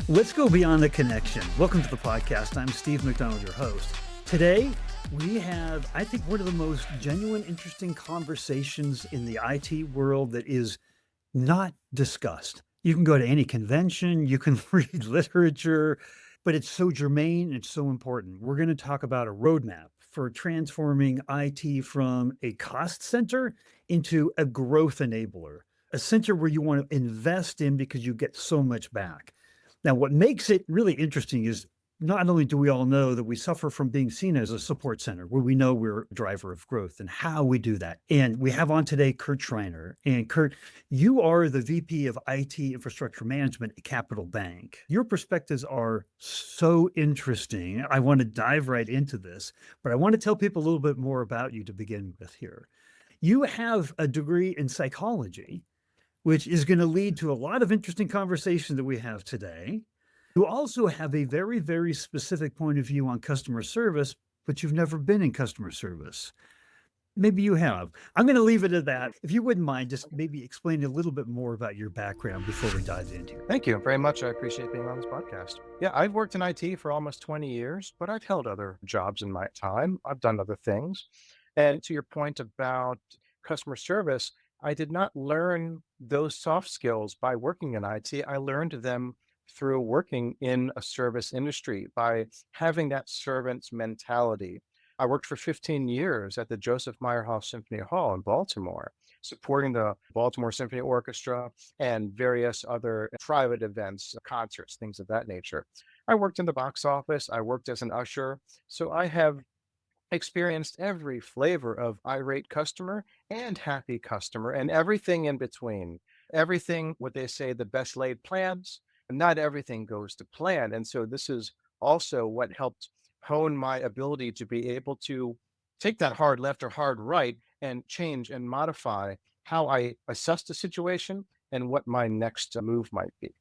Let's go beyond the connection. Welcome to the podcast. I'm Steve McDonald, your host. Today, we have, I think, one of the most genuine, interesting conversations in the IT world that is not discussed. You can go to any convention, you can read literature, but it's so germane, and it's so important. We're going to talk about a roadmap for transforming IT from a cost center into a growth enabler, a center where you want to invest in because you get so much back. Now, what makes it really interesting is not only do we all know that we suffer from being seen as a support center, where we know we're a driver of growth and how we do that. And we have on today Kurt Schreiner. And Kurt, you are the VP of IT Infrastructure Management at Capital Bank. Your perspectives are so interesting. I want to dive right into this, but I want to tell people a little bit more about you to begin with here. You have a degree in psychology, which is going to lead to a lot of interesting conversation that we have today. You also have a very, very specific point of view on customer service, but you've never been in customer service. Maybe you have. I'm going to leave it at that. If you wouldn't mind, just maybe explain a little bit more about your background before we dive into it. Thank you very much. I appreciate being on this podcast. Yeah, I've worked in IT for almost 20 years, but I've held other jobs in my time. I've done other things. And to your point about customer service, I did not learn those soft skills by working in IT. I learned them through working in a service industry by having that servant's mentality. I worked for 15 years at the Joseph Meyerhoff Symphony Hall in Baltimore, supporting the Baltimore Symphony Orchestra and various other private events, concerts, things of that nature. I worked in the box office. I worked as an usher. So I have experienced every flavor of irate customer and happy customer and everything in between. Everything, what they say, the best laid plans, not everything goes to plan. And so this is also what helped hone my ability to be able to take that hard left or hard right and change and modify how I assess the situation and what my next move might be.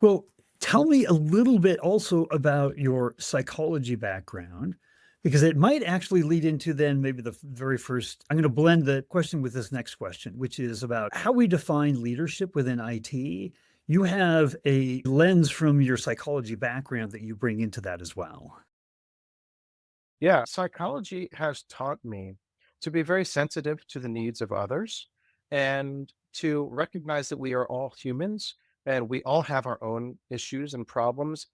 Well, tell me a little bit also about your psychology background, because it might actually lead into then maybe the very first. I'm going to blend the question with this next question, which is about how we define leadership within IT. You have a lens from your psychology background that you bring into that as well. Yeah, psychology has taught me to be very sensitive to the needs of others and to recognize that we are all humans and we all have our own issues and problems.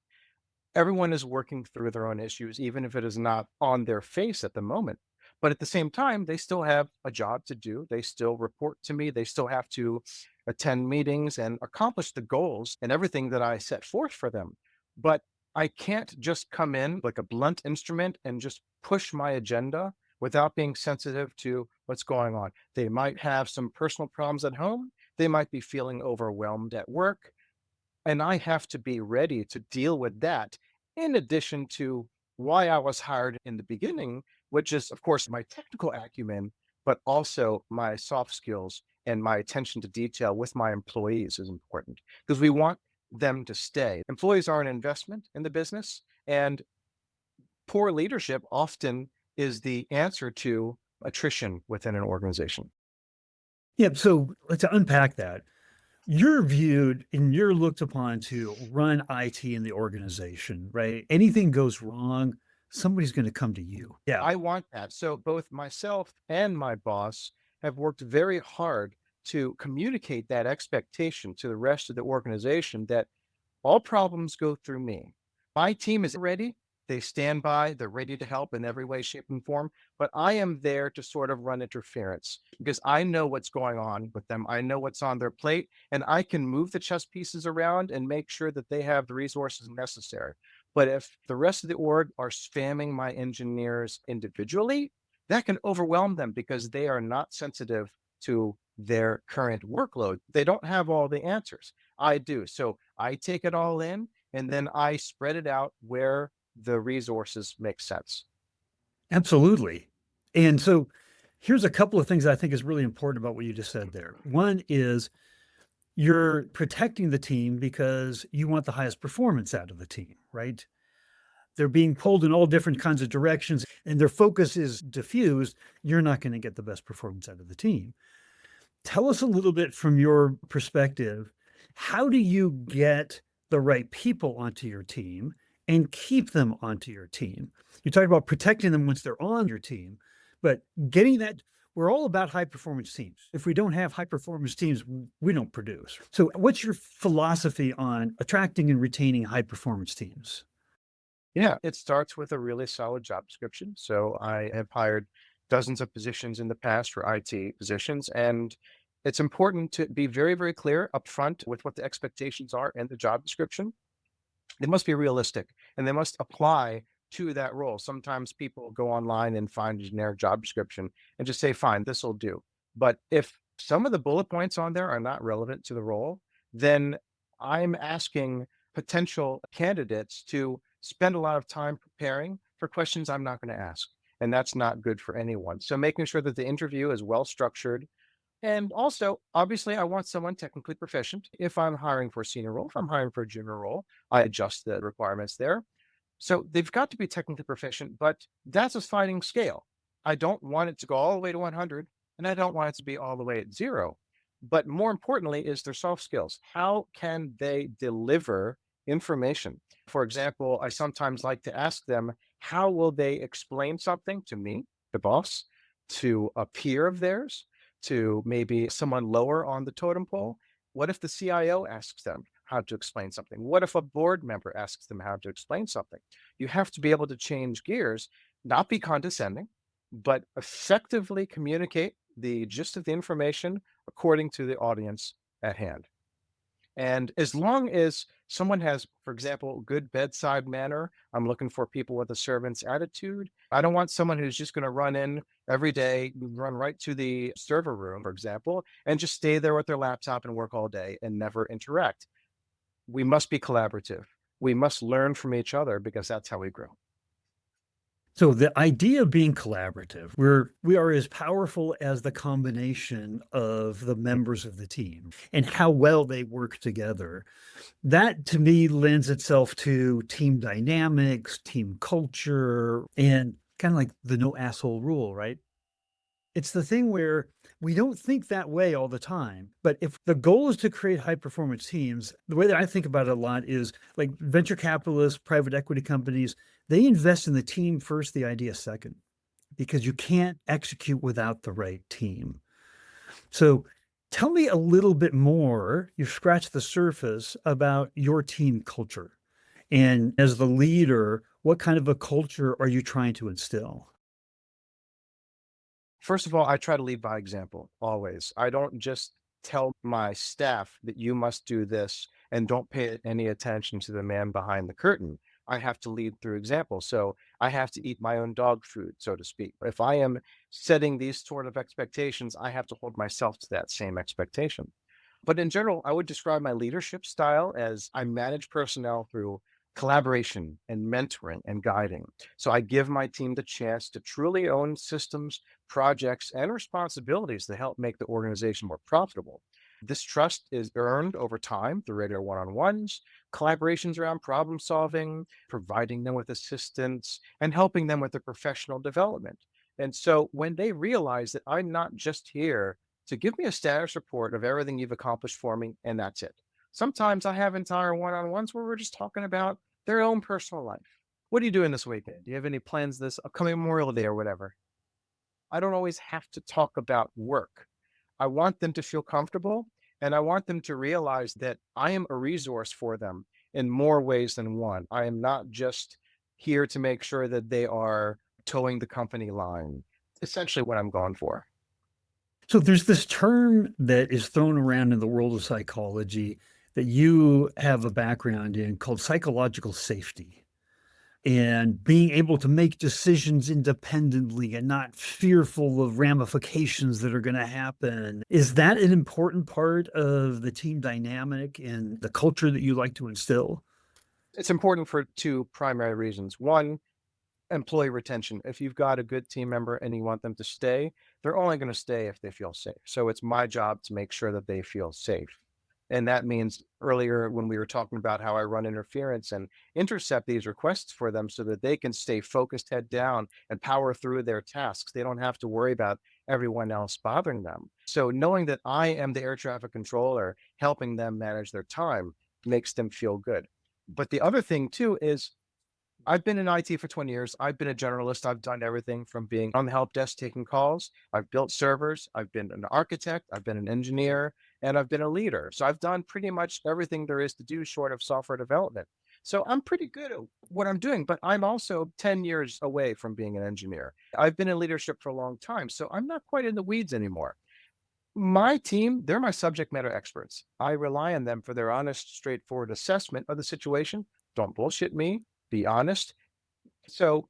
Everyone is working through their own issues, even if it is not on their face at the moment. But at the same time, they still have a job to do. They still report to me. They still have to attend meetings and accomplish the goals and everything that I set forth for them. But I can't just come in like a blunt instrument and just push my agenda without being sensitive to what's going on. They might have some personal problems at home. They might be feeling overwhelmed at work, and I have to be ready to deal with that in addition to why I was hired in the beginning, which is, of course, my technical acumen, but also my soft skills and my attention to detail with my employees is important because we want them to stay. Employees are an investment in the business, and poor leadership often is the answer to attrition within an organization. Yeah, so let's unpack that. You're viewed and you're looked upon to run IT in the organization, right? Anything goes wrong, somebody's going to come to you. Yeah. I want that. So both myself and my boss have worked very hard to communicate that expectation to the rest of the organization that all problems go through me. My team is ready. They stand by. They're ready to help in every way, shape, and form. But I am there to sort of run interference because I know what's going on with them. I know what's on their plate, and I can move the chess pieces around and make sure that they have the resources necessary. But if the rest of the org are spamming my engineers individually, that can overwhelm them because they are not sensitive to their current workload. They don't have all the answers. I do. So I take it all in and then I spread it out where the resources make sense. Absolutely. And so here's a couple of things I think is really important about what you just said there. One is you're protecting the team because you want the highest performance out of the team, right? They're being pulled in all different kinds of directions and their focus is diffused. You're not going to get the best performance out of the team. Tell us a little bit from your perspective, how do you get the right people onto your team and keep them onto your team. You talk about protecting them once they're on your team, but getting that we're all about high performance teams. If we don't have high performance teams, we don't produce. So, what's your philosophy on attracting and retaining high performance teams? Yeah, it starts with a really solid job description. So I have hired dozens of positions in the past for IT positions, and it's important to be very, very clear upfront with what the expectations are in the job description. They must be realistic and they must apply to that role. Sometimes people go online and find a generic job description and just say, fine, this will do. But if some of the bullet points on there are not relevant to the role, then I'm asking potential candidates to spend a lot of time preparing for questions I'm not going to ask. And that's not good for anyone. So making sure that the interview is well structured, and also, obviously, I want someone technically proficient. If I'm hiring for a senior role, if I'm hiring for a junior role, I adjust the requirements there. So they've got to be technically proficient, but that's a sliding scale. I don't want it to go all the way to 100, and I don't want it to be all the way at zero. But more importantly, is their soft skills. How can they deliver information? For example, I sometimes like to ask them, how will they explain something to me, the boss, to a peer of theirs, to maybe someone lower on the totem pole? What if the CIO asks them how to explain something? What if a board member asks them how to explain something? You have to be able to change gears, not be condescending, but effectively communicate the gist of the information according to the audience at hand. And as long as someone has, for example, good bedside manner, I'm looking for people with a servant's attitude. I don't want someone who's just going to run in every day, run right to the server room, for example, and just stay there with their laptop and work all day and never interact. We must be collaborative. We must learn from each other because that's how we grow. So the idea of being collaborative, we are as powerful as the combination of the members of the team and how well they work together. That to me lends itself to team dynamics, team culture, and kind of like the no asshole rule, right? It's the thing where we don't think that way all the time. But if the goal is to create high performance teams, the way that I think about it a lot is like venture capitalists, private equity companies, they invest in the team first, the idea second, because you can't execute without the right team. So tell me a little bit more. You've scratched the surface about your team culture. And as the leader, what kind of a culture are you trying to instill? First of all, I try to lead by example always. I don't just tell my staff that you must do this and don't pay any attention to the man behind the curtain. I have to lead through example. So I have to eat my own dog food, so to speak. If I am setting these sort of expectations, I have to hold myself to that same expectation. But in general, I would describe my leadership style as I manage personnel through collaboration and mentoring and guiding. So I give my team the chance to truly own systems, projects, and responsibilities to help make the organization more profitable. This trust is earned over time through regular one on ones, collaborations around problem solving, providing them with assistance, and helping them with their professional development. And so when they realize that I'm not just here to give me a status report of everything you've accomplished for me, and that's it. Sometimes I have entire one on ones where we're just talking about their own personal life. What are you doing this weekend? Do you have any plans this upcoming Memorial Day or whatever? I don't always have to talk about work. I want them to feel comfortable and I want them to realize that I am a resource for them in more ways than one. I am not just here to make sure that they are towing the company line. Essentially what I'm going for. So there's this term that is thrown around in the world of psychology that you have a background in called psychological safety and being able to make decisions independently and not fearful of ramifications that are going to happen. Is that an important part of the team dynamic and the culture that you like to instill? It's important for two primary reasons. One, employee retention. If you've got a good team member and you want them to stay, they're only going to stay if they feel safe. So it's my job to make sure that they feel safe. And that means earlier when we were talking about how I run interference and intercept these requests for them so that they can stay focused, head down, and power through their tasks. They don't have to worry about everyone else bothering them. So knowing that I am the air traffic controller helping them manage their time makes them feel good. But the other thing too is I've been in IT for 20 years. I've been a generalist. I've done everything from being on the help desk taking calls. I've built servers. I've been an architect. I've been an engineer, and I've been a leader. So I've done pretty much everything there is to do short of software development. So I'm pretty good at what I'm doing, but I'm also 10 years away from being an engineer. I've been in leadership for a long time, so I'm not quite in the weeds anymore. My team, they're my subject matter experts. I rely on them for their honest, straightforward assessment of the situation. Don't bullshit me, be honest. So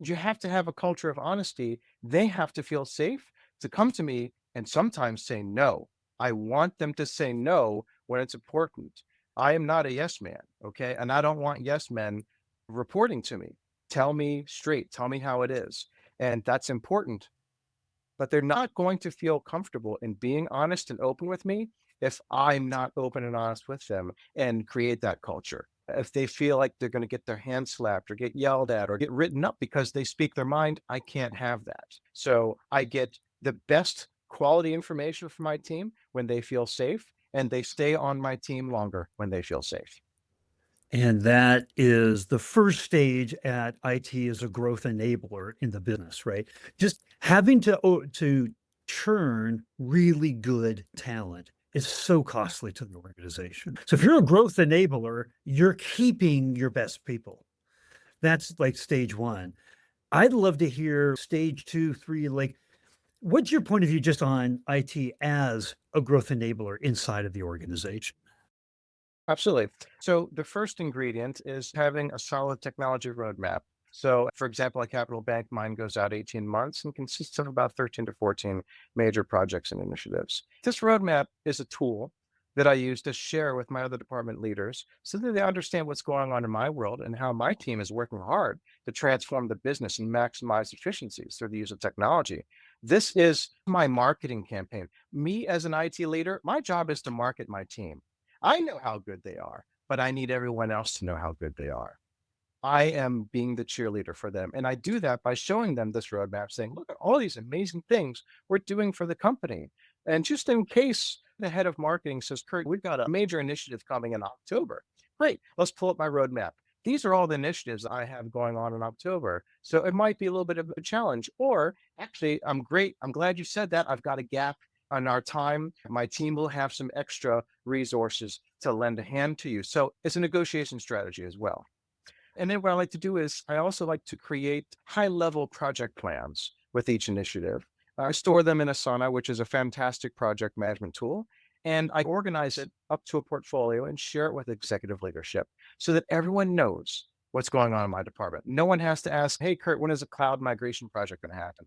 you have to have a culture of honesty. They have to feel safe to come to me and sometimes say no. I want them to say no when it's important. I am not a yes man. Okay. And I don't want yes men reporting to me. Tell me straight, tell me how it is. And that's important, but they're not going to feel comfortable in being honest and open with me if I'm not open and honest with them and create that culture. If they feel like they're going to get their hand slapped or get yelled at or get written up because they speak their mind, I can't have that. So I get the best quality information from my team when they feel safe, and they stay on my team longer when they feel safe. And that is the first stage at IT as a growth enabler in the business, right? Just having to churn really good talent is so costly to the organization. So if you're a growth enabler, you're keeping your best people. That's like stage one. I'd love to hear stage two, three, like what's your point of view just on IT as a growth enabler inside of the organization? Absolutely. So the first ingredient is having a solid technology roadmap. So, for example, a Capital Bank, mine goes out 18 months and consists of about 13 to 14 major projects and initiatives. This roadmap is a tool that I use to share with my other department leaders so that they understand what's going on in my world and how my team is working hard to transform the business and maximize efficiencies through the use of technology. This is my marketing campaign. Me as an IT leader, my job is to market my team. I know how good they are, but I need everyone else to know how good they are. I am being the cheerleader for them. And I do that by showing them this roadmap, saying, look at all these amazing things we're doing for the company. And just in case the head of marketing says, Kurt, we've got a major initiative coming in October. Great, let's pull up my roadmap. These are all the initiatives I have going on in October. So it might be a little bit of a challenge. Or actually, I'm great. I'm glad you said that. I've got a gap on our time. My team will have some extra resources to lend a hand to you. So it's a negotiation strategy as well. And then what I like to do is I also like to create high level project plans with each initiative. I store them in Asana, which is a fantastic project management tool. And I organize it up to a portfolio and share it with executive leadership so that everyone knows what's going on in my department. No one has to ask, hey, Kurt, when is a cloud migration project going to happen?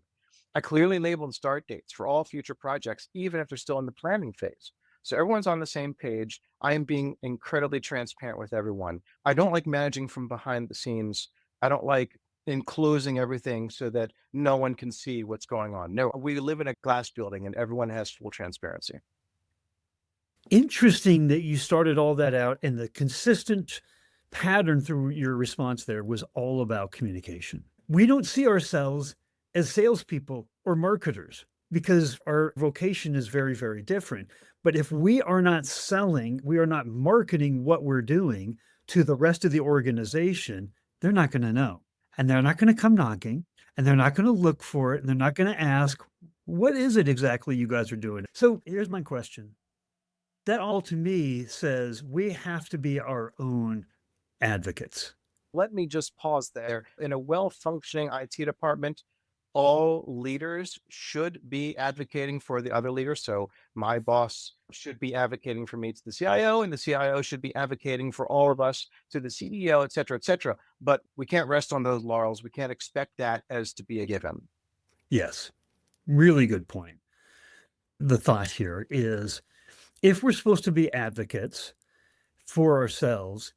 I clearly labeled start dates for all future projects, even if they're still in the planning phase. So everyone's on the same page. I am being incredibly transparent with everyone. I don't like managing from behind the scenes. I don't like enclosing everything so that no one can see what's going on. No, we live in a glass building and everyone has full transparency. Interesting that you started all that out and the consistent pattern through your response there was all about communication. We don't see ourselves as salespeople or marketers because our vocation is very, very different. But if we are not selling, we are not marketing what we're doing to the rest of the organization, they're not going to know. And they're not going to come knocking and they're not going to look for it. And they're not going to ask, what is it exactly you guys are doing? So here's my question. That all to me says we have to be our own advocates. Let me just pause there. In a well functioning IT department, all leaders should be advocating for the other leaders. So my boss should be advocating for me to the CIO, and the CIO should be advocating for all of us to the CDO, et cetera, et cetera. But we can't rest on those laurels. We can't expect that as to be a given. Yes, really good point. The thought here is if we're supposed to be advocates for ourselves,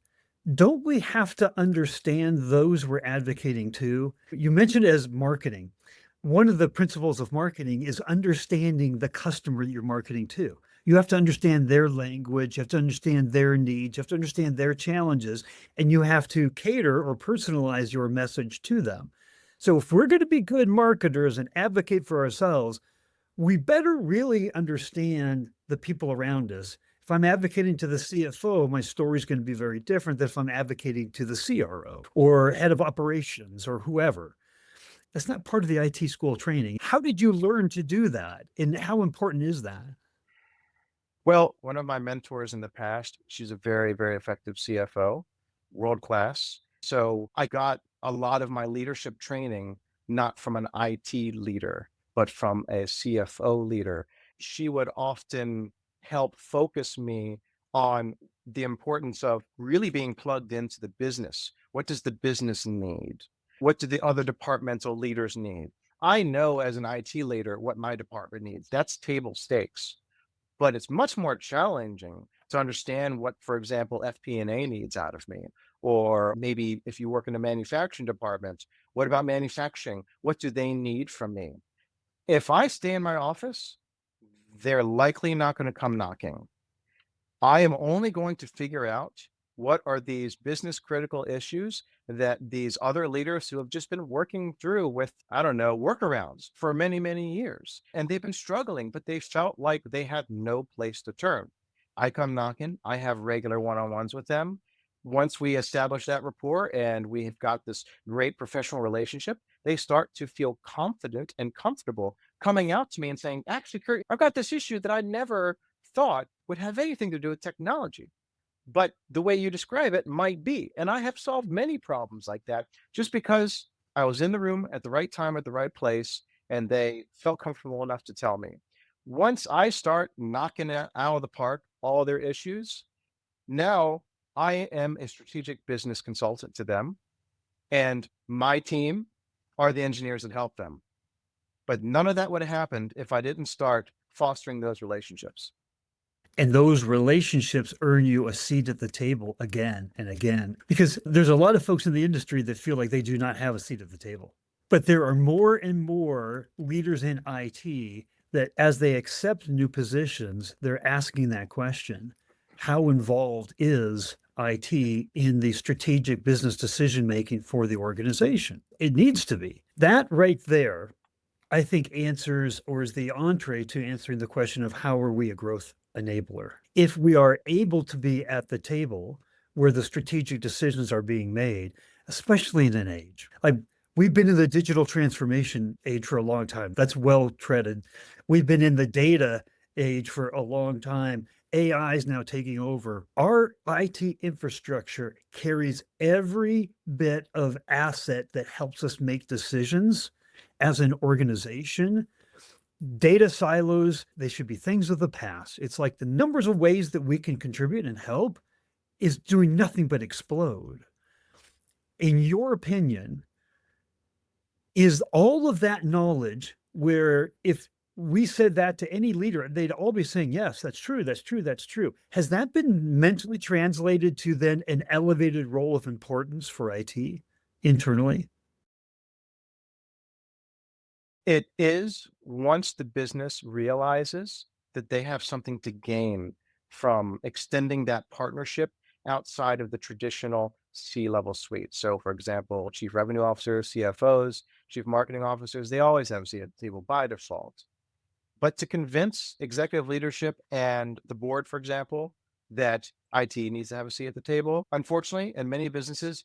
don't we have to understand those we're advocating to? You mentioned as marketing. One of the principles of marketing is understanding the customer that you're marketing to. You have to understand their language, you have to understand their needs, you have to understand their challenges, and you have to cater or personalize your message to them. So if we're going to be good marketers and advocate for ourselves, we better really understand the people around us If I'm advocating to the CFO, my story is going to be very different than if I'm advocating to the CRO or head of operations or whoever. That's not part of the IT school training. How did you learn to do that? And how important is that? Well, one of my mentors in the past, she's a very, very effective CFO, world class. So I got a lot of my leadership training not from an IT leader, but from a CFO leader. She would often help focus me on the importance of really being plugged into the business. What does the business need? What do the other departmental leaders need? I know as an IT leader what my department needs. That's table stakes, but it's much more challenging to understand what, for example, FP&A needs out of me. Or maybe if you work in a manufacturing department, what about manufacturing? What do they need from me? If I stay in my office, they're likely not going to come knocking. I am only going to figure out what are these business critical issues that these other leaders who have just been working through with, I don't know, workarounds for many, many years. And they've been struggling, but they felt like they had no place to turn. I come knocking, I have regular one on ones with them. Once we establish that rapport and we have got this great professional relationship, they start to feel confident and comfortable coming out to me and saying, actually, Kurt, I've got this issue that I never thought would have anything to do with technology. But the way you describe it might be. And I have solved many problems like that just because I was in the room at the right time, at the right place, and they felt comfortable enough to tell me. Once I start knocking it out of the park, all their issues, now I am a strategic business consultant to them, and my team are the engineers that help them. But none of that would have happened if I didn't start fostering those relationships. And those relationships earn you a seat at the table again and again. Because there's a lot of folks in the industry that feel like they do not have a seat at the table. But there are more and more leaders in IT that, as they accept new positions, they're asking that question: how involved is IT in the strategic business decision making for the organization? It needs to be. That right there, I think, answers or is the entree to answering the question of how are we a growth enabler? If we are able to be at the table where the strategic decisions are being made, especially in an age like we've been in the digital transformation age for a long time. That's well treaded. We've been in the data age for a long time. AI is now taking over. Our IT infrastructure carries every bit of asset that helps us make decisions as an organization. Data silos, they should be things of the past. It's like the numbers of ways that we can contribute and help is doing nothing but explode. In your opinion, is all of that knowledge where if we said that to any leader, they'd all be saying, yes, that's true, that's true, that's true. Has that been mentally translated to then an elevated role of importance for IT internally? It is once the business realizes that they have something to gain from extending that partnership outside of the traditional C-level suite. So, for example, chief revenue officers, CFOs, chief marketing officers, they always have a seat at the table by default. But to convince executive leadership and the board, for example, that IT needs to have a seat at the table, unfortunately, in many businesses,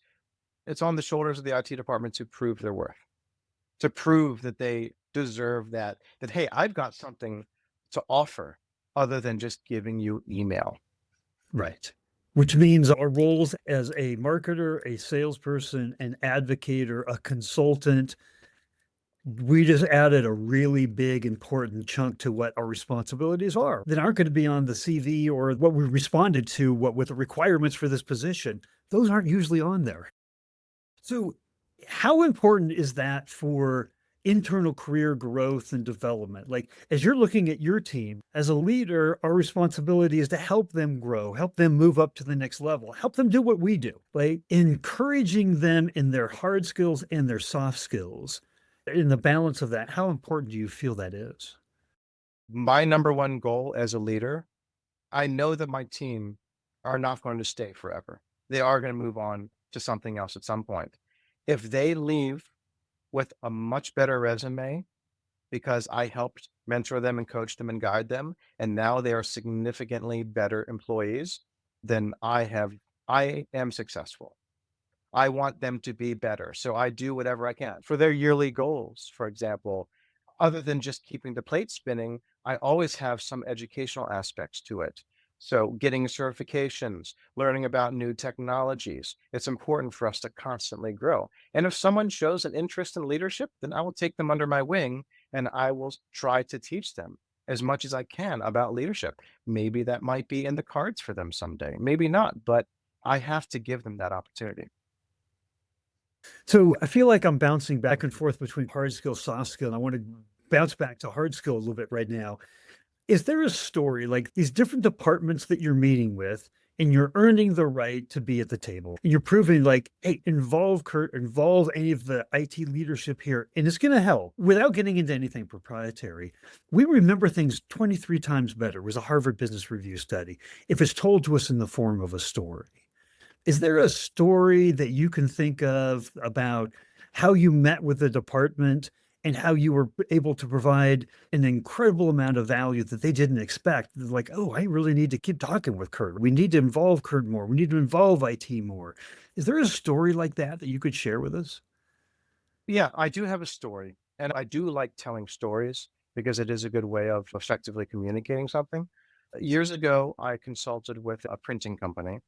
it's on the shoulders of the IT department to prove their worth, to prove that they deserve that, hey, I've got something to offer other than just giving you email. Right. Which means our roles as a marketer, a salesperson, an advocator, a consultant, we just added a really big, important chunk to what our responsibilities are that aren't going to be on the CV or what we responded to, what with the requirements for this position. Those aren't usually on there. So, how important is that for internal career growth and development? Like, as you're looking at your team, as a leader, our responsibility is to help them grow, help them move up to the next level, help them do what we do, like encouraging them in their hard skills and their soft skills. In the balance of that, how important do you feel that is? My number one goal as a leader, I know that my team are not going to stay forever. They are going to move on to something else at some point. If they leave with a much better resume because I helped mentor them and coach them and guide them. And now they are significantly better employees than I have. I am successful. I want them to be better. So I do whatever I can for their yearly goals. For example, other than just keeping the plate spinning, I always have some educational aspects to it. So getting certifications, learning about new technologies, it's important for us to constantly grow. And if someone shows an interest in leadership, then I will take them under my wing and I will try to teach them as much as I can about leadership. Maybe that might be in the cards for them someday, maybe not, but I have to give them that opportunity. So I feel like I'm bouncing back and forth between hard skill, soft skill, and I want to bounce back to hard skill a little bit right now. Is there a story like these different departments that you're meeting with and you're earning the right to be at the table? And you're proving like, hey, involve Kurt, involve any of the IT leadership here, and it's going to help without getting into anything proprietary. We remember things 23 times better was a Harvard Business Review study if it's told to us in the form of a story. Is there a story that you can think of about how you met with the department and how you were able to provide an incredible amount of value that they didn't expect? They're like, "Oh, I really need to keep talking with Kurt. We need to involve Kurt more. We need to involve IT more." Is there a story like that that you could share with us? Yeah, I do have a story, and I do like telling stories because it is a good way of effectively communicating something. Years ago, I consulted with a printing company.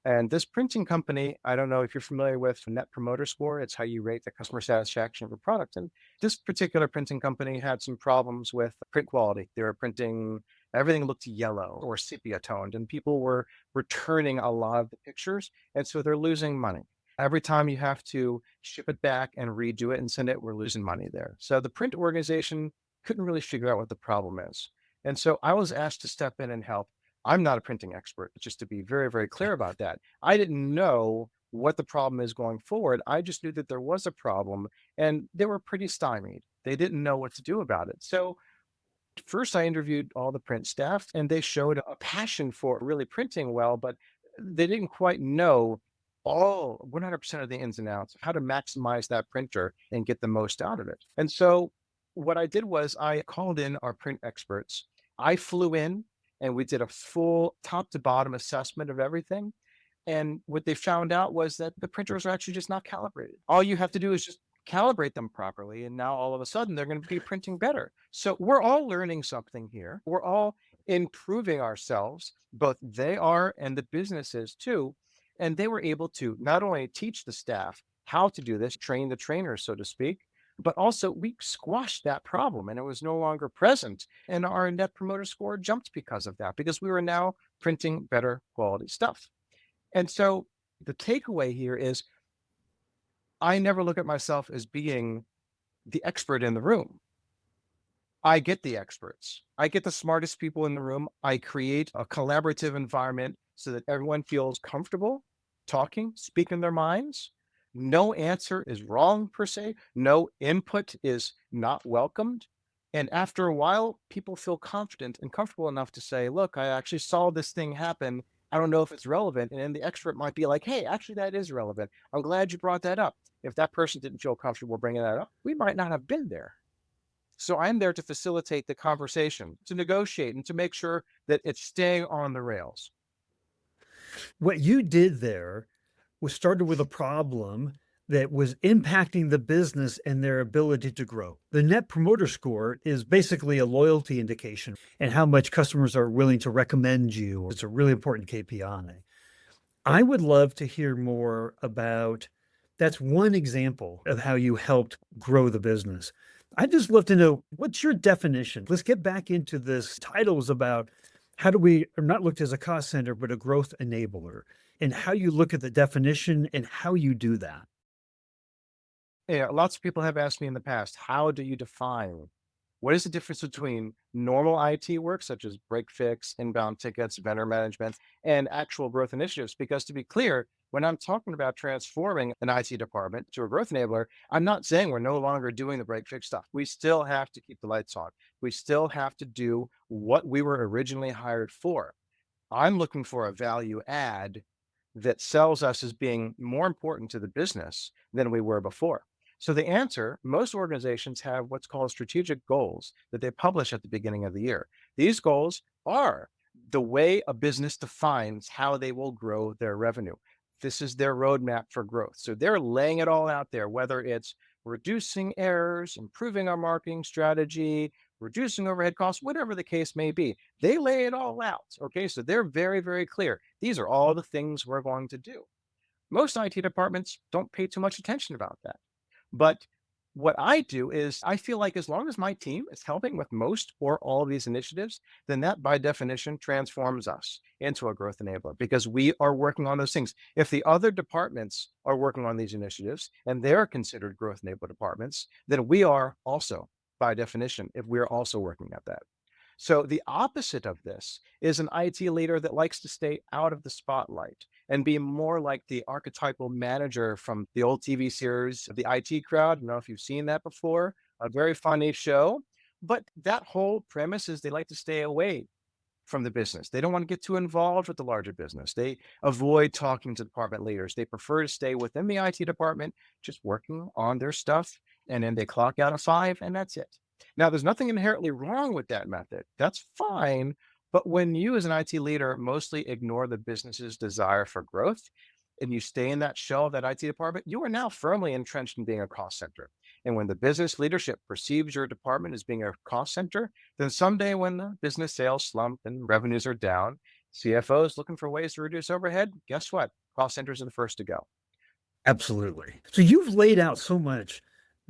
And this printing company, I don't know if you're familiar with Net Promoter Score. It's how you rate the customer satisfaction of a product. And this particular printing company had some problems with print quality. They were printing, everything looked yellow or sepia toned, and people were returning a lot of the pictures. And so they're losing money. Every time you have to ship it back and redo it and send it, we're losing money there. So the print organization couldn't really figure out what the problem is. And so I was asked to step in and help. I'm not a printing expert, just to be very, very clear about that. I didn't know what the problem is going forward. I just knew that there was a problem and they were pretty stymied. They didn't know what to do about it. So first I interviewed all the print staff and they showed a passion for really printing well, but they didn't quite know all 100% of the ins and outs of how to maximize that printer and get the most out of it. And so what I did was I called in our print experts. I flew in and we did a full top to bottom assessment of everything. And what they found out was that the printers are actually just not calibrated. All you have to do is just calibrate them properly. And now all of a sudden they're going to be printing better. So we're all learning something here. We're all improving ourselves. Both they are and the businesses too. And they were able to not only teach the staff how to do this, train the trainers, so to speak, but also we squashed that problem and it was no longer present. And our net promoter score jumped because of that, because we were now printing better quality stuff. And so the takeaway here is I never look at myself as being the expert in the room. I get the experts. I get the smartest people in the room. I create a collaborative environment so that everyone feels comfortable talking, speaking their minds. No answer is wrong per se. No input is not welcomed. And after a while, people feel confident and comfortable enough to say, look, I actually saw this thing happen. I don't know if it's relevant. And then the expert might be like, hey, actually, that is relevant. I'm glad you brought that up. If that person didn't feel comfortable bringing that up, we might not have been there. So I'm there to facilitate the conversation, to negotiate, and to make sure that it's staying on the rails. What you did there was started with a problem that was impacting the business and their ability to grow. The net promoter score is basically a loyalty indication and how much customers are willing to recommend you. It's a really important KPI. I would love to hear more about that's one example of how you helped grow the business. I'd just love to know what's your definition? Let's get back into this. Title was about how do we not look as a cost center, but a growth enabler, and how you look at the definition and how you do that. Yeah, lots of people have asked me in the past, how do you define what is the difference between normal IT work, such as break fix, inbound tickets, vendor management, and actual growth initiatives? Because to be clear, when I'm talking about transforming an IT department to a growth enabler, I'm not saying we're no longer doing the break fix stuff. We still have to keep the lights on. We still have to do what we were originally hired for. I'm looking for a value add that sells us as being more important to the business than we were before. So the answer, most organizations have what's called strategic goals that they publish at the beginning of the year. These goals are the way a business defines how they will grow their revenue. This is their roadmap for growth. So they're laying it all out there, whether it's reducing errors, improving our marketing strategy, reducing overhead costs, whatever the case may be. They lay it all out. Okay. So they're very, very clear. These are all the things we're going to do. Most IT departments don't pay too much attention about that. But what I do is I feel like as long as my team is helping with most or all of these initiatives, then that by definition transforms us into a growth enabler because we are working on those things. If the other departments are working on these initiatives and they're considered growth enabler departments, then we are also by definition if we're also working at that. So the opposite of this is an IT leader that likes to stay out of the spotlight and be more like the archetypal manager from the old TV series, The IT Crowd. I don't know if you've seen that before, a very funny show. But that whole premise is they like to stay away from the business. They don't want to get too involved with the larger business. They avoid talking to department leaders. They prefer to stay within the IT department, just working on their stuff. And then they clock out at 5 and that's it. Now, there's nothing inherently wrong with that method. That's fine. But when you, as an IT leader, mostly ignore the business's desire for growth and you stay in that shell of that IT department, you are now firmly entrenched in being a cost center. And when the business leadership perceives your department as being a cost center, then someday when the business sales slump and revenues are down, CFOs looking for ways to reduce overhead, guess what? Cost centers are the first to go. Absolutely. So you've laid out so much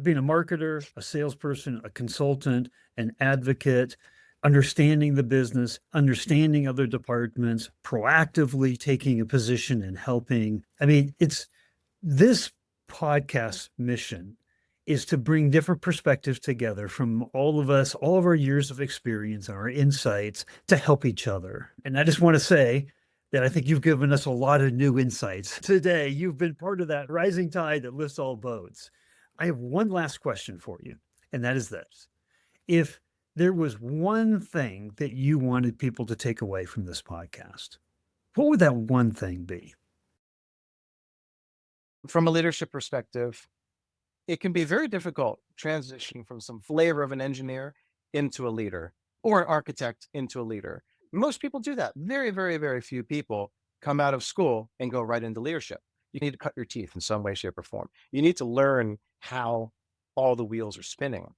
being a marketer, a salesperson, a consultant, an advocate, understanding the business, understanding other departments, proactively taking a position and helping. I mean, it's this podcast mission is to bring different perspectives together from all of us, all of our years of experience and our insights to help each other. And I just want to say that I think you've given us a lot of new insights today. You've been part of that rising tide that lifts all boats. I have one last question for you, and that is this. If there was one thing that you wanted people to take away from this podcast, what would that one thing be? From a leadership perspective, it can be very difficult transitioning from some flavor of an engineer into a leader or an architect into a leader. Most people do that. Very, very, very few people come out of school and go right into leadership. You need to cut your teeth in some way, shape, or form. You need to learn how all the wheels are spinning.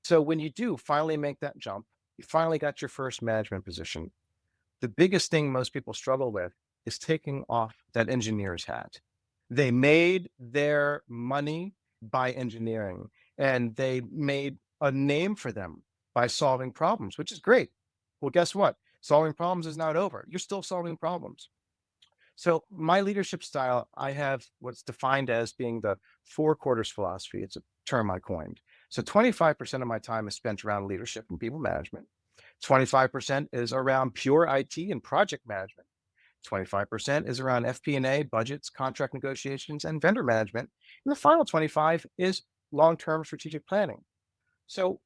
So when you do finally make that jump, you finally got your first management position. The biggest thing most people struggle with is taking off that engineer's hat. They made their money by engineering and they made a name for them by solving problems, which is great. Well, guess what? Solving problems is not over. You're still solving problems. So my leadership style, I have what's defined as being the 4 quarters philosophy. It's a term I coined. So 25% of my time is spent around leadership and people management. 25% is around pure IT and project management. 25% is around FP&A, budgets, contract negotiations, and vendor management. And the final 25 is long-term strategic planning. So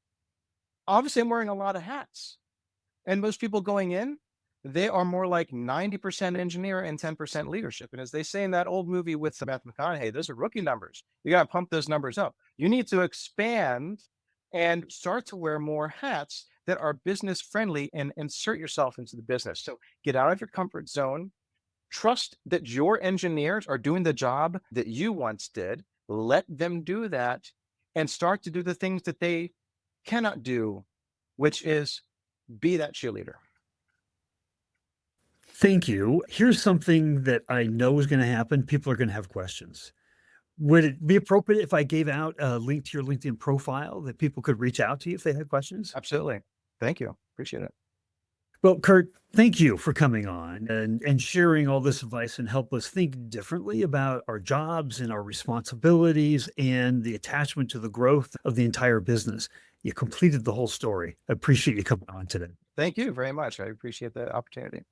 obviously I'm wearing a lot of hats. And most people going in, they are more like 90% engineer and 10% leadership. And as they say in that old movie with Matthew McConaughey, those are rookie numbers. You got to pump those numbers up. You need to expand and start to wear more hats that are business friendly and insert yourself into the business. So get out of your comfort zone. Trust that your engineers are doing the job that you once did. Let them do that and start to do the things that they cannot do, which is be that cheerleader. Thank you. Here's something that I know is going to happen. People are going to have questions. Would it be appropriate if I gave out a link to your LinkedIn profile that people could reach out to you if they had questions? Absolutely. Thank you. Appreciate it. Well, Kurt, thank you for coming on and sharing all this advice and help us think differently about our jobs and our responsibilities and the attachment to the growth of the entire business. You completed the whole story. I appreciate you coming on today. Thank you very much. I appreciate the opportunity.